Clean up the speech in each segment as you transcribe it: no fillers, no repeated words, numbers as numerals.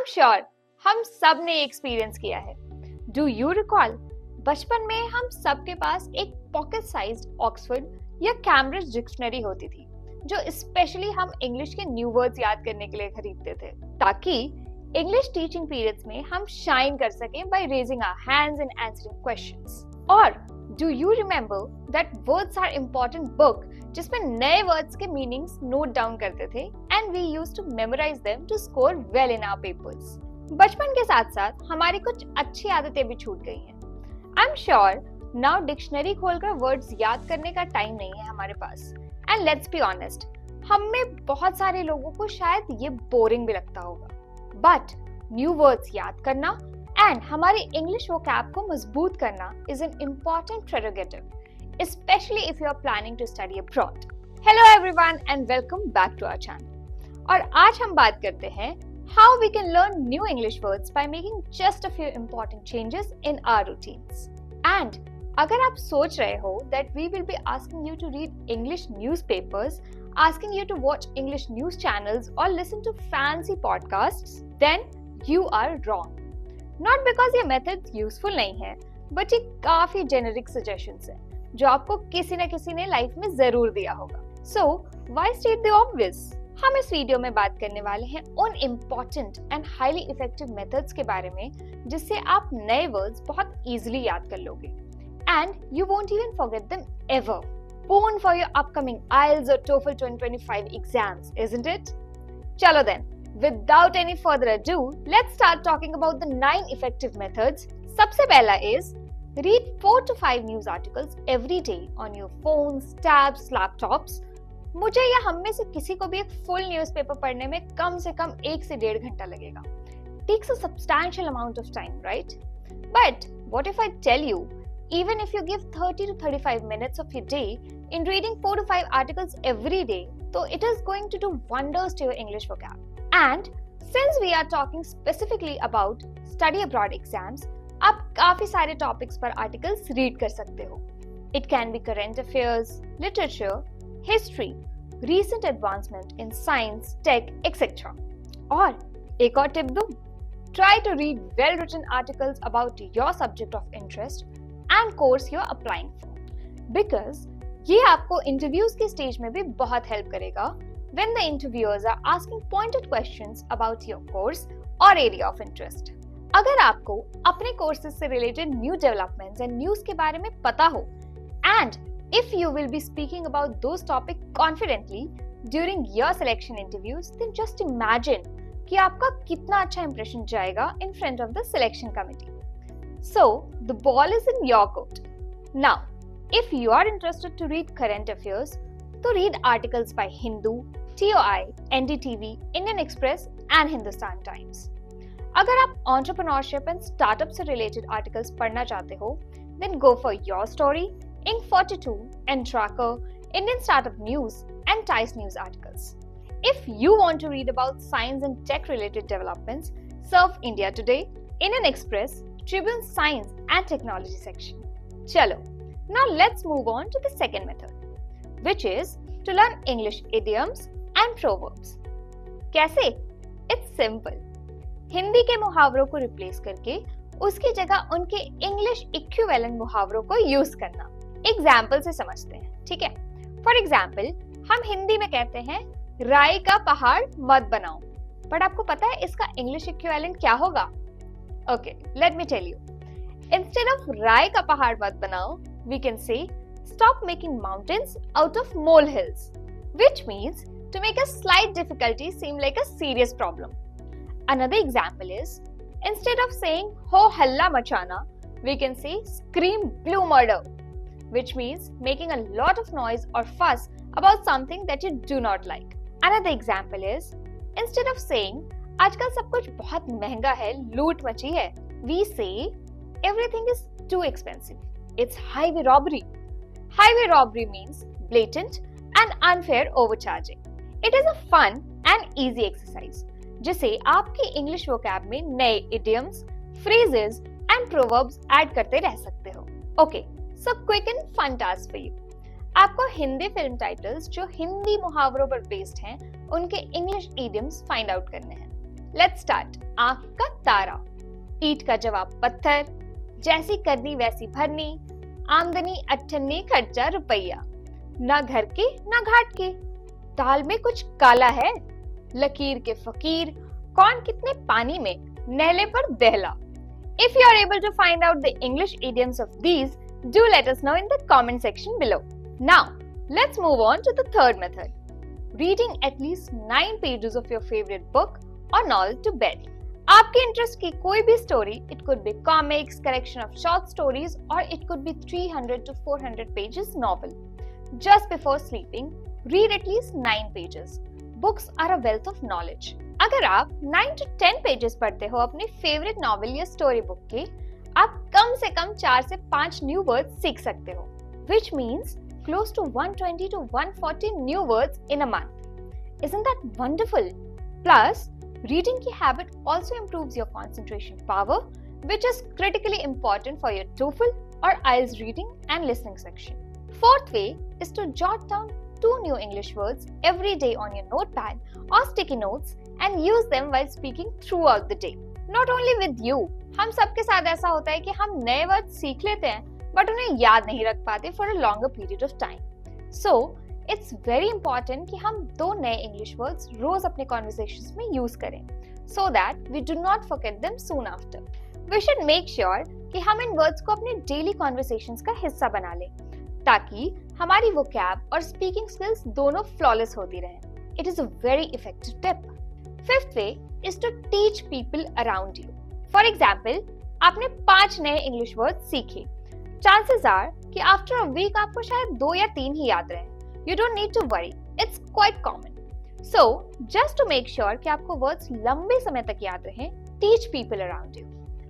I'm sure हम सब ने एक्सपीरियंस किया है. Do you recall? बचपन में हम सबके पास एक पॉकेट साइज्ड ऑक्सफोर्ड या कैम्ब्रिज डिक्शनरी होती थी जो स्पेशली हम इंग्लिश के न्यू वर्ड्स याद करने के लिए खरीदते थे ताकि इंग्लिश टीचिंग पीरियड्स में हम शाइन कर सकें by raising our hands and answering questions. और do you remember that words are important book जिसमें नए वर्ड्स के मीनिंग्स नोट डाउन करते थे and we used to memorize them to score well in our papers. बचपन के साथ साथ हमारी कुछ अच्छी आदतें भी छूट गई हैं. I am sure now dictionary खोलकर वर्ड्स याद करने का टाइम नहीं है हमारे पास. एंड लेट्स बी ऑनेस्ट, हम में बहुत सारे लोगों को शायद ये बोरिंग भी लगता होगा. बट न्यू वर्ड्स याद करना एंड हमारी इंग्लिश वोकैब को मजबूत करना is an important prerogative, especially if you are planning to study abroad. Hello everyone and welcome back to our channel. और आज हम बात करते हैं how we can learn new English words by making just a few important changes in our routines. And अगर आप सोच रहे हो that we will be asking you to read English newspapers, asking you to watch English news channels or listen to fancy podcasts, then you are wrong. Not because ये methods useful नहीं है, but ये काफी generic suggestions हैं जो आपको किसी न किसी ने लाइफ में जरूर दिया होगा. So, why state the obvious? हम इस वीडियो में बात करने वाले हैं उन important and highly effective methods के बारे में जिससे आप नए वर्ड्स बहुत इजीली याद कर लोगे and you won't even forget them ever. Born for your upcoming IELTS or TOEFL 2025 exams, isn't it? चलो then, without any further ado, let's start talking about the 9 effective methods. सबसे पहला is read 4 to 5 news articles every day on your phones, tabs, laptops. मुझे या हम में से किसी को भी एक फुल न्यूज़पेपर पढ़ने में कम से कम 1 से 1.5 घंटा लगेगा. Takes a substantial amount of time, right? But what if I tell you, even if you give 30 to 35 minutes of your day in reading 4 to 5 articles every day, so it is going to do wonders to your English vocab. And since we are talking specifically about study abroad exams, आप काफी सारे topics पर articles read कर सकते हो. It can be current affairs, literature, history, recent advancement in science, tech etcetera. और एक और टिप दूं, try to read well written articles about your subject of interest and course you are applying for, because ये आपको interviews के stage में भी बहुत हेल्प करेगा when the interviewers are asking pointed questions about your course और area of interest. अगर आपको अपने कोर्सेज से related new developments and news के बारे में पता हो and if you will be speaking about those topic confidently during your selection interviews, then just imagine कि आपका कितना अच्छा इंप्रेशन जाएगा in front of the selection committee. So the ball is in your court. Now if you are interested to read current affairs, तो read articles by Hindu, TOI, NDTV, Indian Express and Hindustan Times. अगर आप entrepreneurship and startup से related articles पढ़ना चाहते हो, then go for your story, Inc42, N-Tracker, Indian Startup News, and Tice News articles. If you want to read about science and tech related developments, surf India Today, Indian Express, Tribune Science and Technology section. Chalo, now let's move on to the second method, which is to learn English idioms and proverbs. कैसे? It's simple. Hindi के मुहावरों को replace करके उसकी जगह उनके English equivalent मुहावरों को use करना. Example से समझते हैं, ठीक है? फॉर एग्जाम्पल, हम हिंदी में कहते हैं राई का पहाड़ मत बनाओ, बट आपको पता है इसका इंग्लिश इक्विवेलेंट क्या होगा? Okay, let me tell you. Instead of राई का पहाड़ मत बनाओ, we can say stop making mountains out of molehills, which means to make a slight difficulty seem like a serious problem. Another example is, instead of saying ho halla machana, we can say scream blue murder, which means making a lot of noise or fuss about something that you do not like. Another example is, instead of saying आजकल सब कुछ बहुत महंगा है, लूट मची है, we say everything is too expensive. It's highway robbery. Highway robbery means blatant and unfair overcharging. It is a fun and easy exercise जिसे आपकी इंग्लिश वोकैब में नए idioms, phrases and proverbs add करते रह सकते हो. Okay, so quick and fun task for you. आपको Hindi film titles जो हिंदी मुहावरों पर बेस्ड हैं, उनके इंग्लिश इडियम्स फाइंड आउट करने हैं. Let's start. आंख का तारा, ईंट का जवाब पत्थर, जैसी करनी वैसी भरनी, आमदनी अठन्नी खर्चा रुपया, ना घर के ना घाट के, दाल में कुछ काला है, लकीर के फकीर, कौन कितने पानी में, नहले पर दहला। If you are able to find out the English idioms of these, do let us know in the comment section below. Now, let's move on to the third method. Reading at least 9 pages of your favorite book or novel to bed. आपके interest की कोई भी story, it could be comics, collection of short stories, or it could be 300 to 400 pages novel. Just before sleeping, read at least 9 pages. Books are a wealth of knowledge. अगर आप 9 to 10 pages पढ़ते हो अपनी favourite novel या story book के, आप कम से कम 4 से 5 न्यू वर्ड्स सीख सकते हो, which means close to 120 to 140 new words in a month. Isn't that wonderful? Plus, reading की habit also improves your concentration power, which is critically important for your TOEFL or IELTS reading and listening section. Fourth way is to jot down 2 new English words every day on your notepad or sticky notes and use them while speaking throughout the day. Not only with you, हम सबके साथ ऐसा होता है कि हम नए word सीख लेते हैं बट उन्हें याद नहीं रख पाते for a longer period of time. So, it's very important कि हम 2 नए English words रोज अपने conversations में use करें so that we do not forget them soon after. We should make sure कि हम इन words को अपने daily conversations का हिस्सा बना लें ताकि हमारी vocab और speaking skills दोनों flawless होती रहें. It is a very effective tip. Fifth way is to teach people around you. For example, आपने 5 नए English words सीखे. Chances are कि after a week आपको शायद 2 या 3 ही याद रहें. You don't need to worry. It's quite common. So, just to make sure कि आपको words लंबे समय तक याद रहें, teach people around you.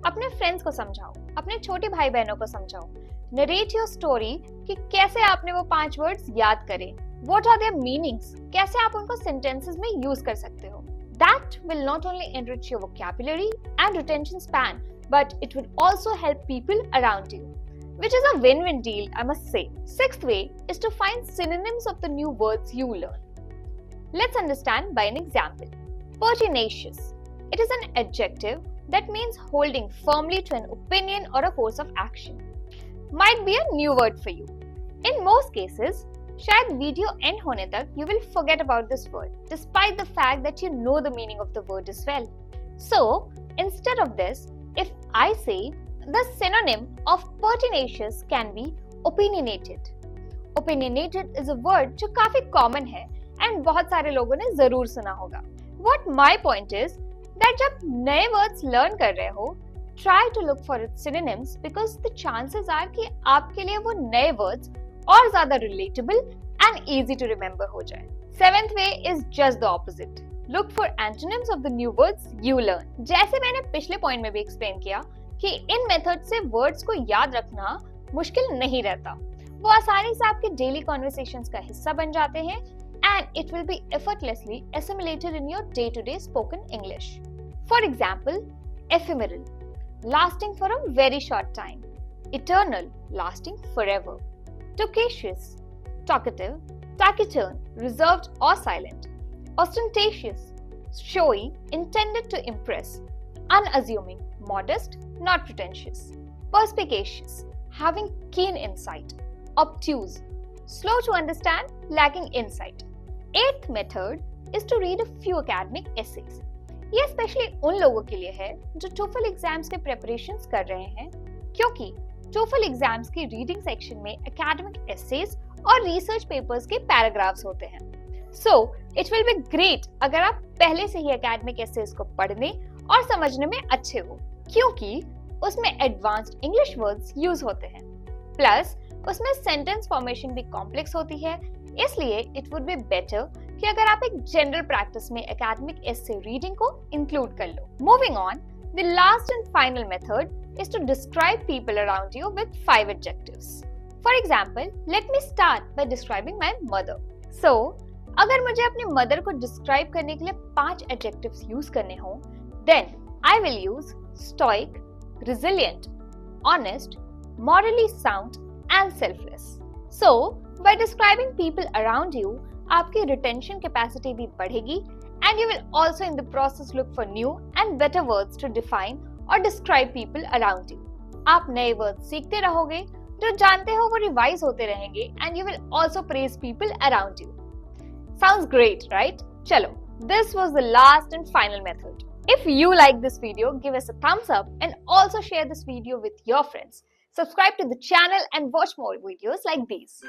अपने friends को समझाओ, अपने छोटे भाई बहनों को समझाओ. Narrate your story कि कैसे आपने वो 5 words याद करे. What are their meanings? कैसे आप उनको sentences में use कर सकते हो. That will not only enrich your vocabulary and retention span, but it will also help people around you, which is a win-win deal, I must say. Sixth way is to find synonyms of the new words you learn. Let's understand by an example. Pertinacious. It is an adjective that means holding firmly to an opinion or a course of action. Might be a new word for you. In most cases, शायद video and होने तक you will forget about this word despite the fact that you know the meaning of the word as well. So, instead of this, if I say the synonym of pertinacious can be opinionated. Opinionated is a word जो काफी common है and बहुत सारे लोगों ने जरूर सुना होगा. What my point is that जब नए words learn कर रहे हो, try to look for its synonyms because the chances are कि आपके लिए वो नए words और ज्यादा relatable and easy to remember हो जाए. Seventh way is just the opposite. Look for antonyms of the new words you learn. जैसे मैंने पिछले पॉइंट में भी एक्सप्लेन किया कि इन मेथड से वर्ड्स को याद रखना मुश्किल नहीं रहता. वो आसानी से आपके डेली कॉन्वर्सेशंस का हिस्सा बन जाते हैं and it will be effortlessly assimilated in your day-to-day spoken English. For example, ephemeral, lasting for a very short time. Eternal, lasting forever. Tocacious, talkative, taciturn, reserved or silent. Ostentatious, showy, intended to impress. Unassuming, modest, not pretentious. Perspicacious, having keen insight. Obtuse, slow to understand, lacking insight. Eighth method is to read a few academic essays. ये specially उन लोगों के लिए है जो TOEFL exams के preparations कर रहे हैं क्योंकि TOEFL एग्जाम्स की रीडिंग सेक्शन में एकेडमिक एसेज और रिसर्च पेपर्स के पैराग्राफ्स होते हैं. So it will be great अगर आप पहले से ही एकेडमिक एसेज को पढ़ने और समझने में अच्छे हो क्योंकि उसमें एडवांस्ड इंग्लिश वर्ड्स यूज होते हैं. प्लस उसमें सेंटेंस फॉर्मेशन भी कॉम्प्लेक्स होती है, इसलिए इट वुड बी बेटर कि अगर आप एक जनरल प्रैक्टिस में एकेडमिक एसे रीडिंग को इंक्लूड कर लो. Moving on, the last and final method is to describe people around you with 5 adjectives. For example, let me start by describing my mother. So, अगर मुझे अपनी mother को describe करने के लिए 5 adjectives use करने हो, then I will use stoic, resilient, honest, morally sound and selfless. So, by describing people around you, आपकी retention capacity भी बढ़ेगी And you will also in the process look for new and better words to define or describe people around you. आप नए words सीखते रहोगे, जो जानते हो वो रिवाइज होते रहेंगे, and you will also praise people around you. Sounds great, right? Chalo, this was the last and final method. If you like this video, give us a thumbs up and also share this video with your friends. Subscribe to the channel and watch more videos like these.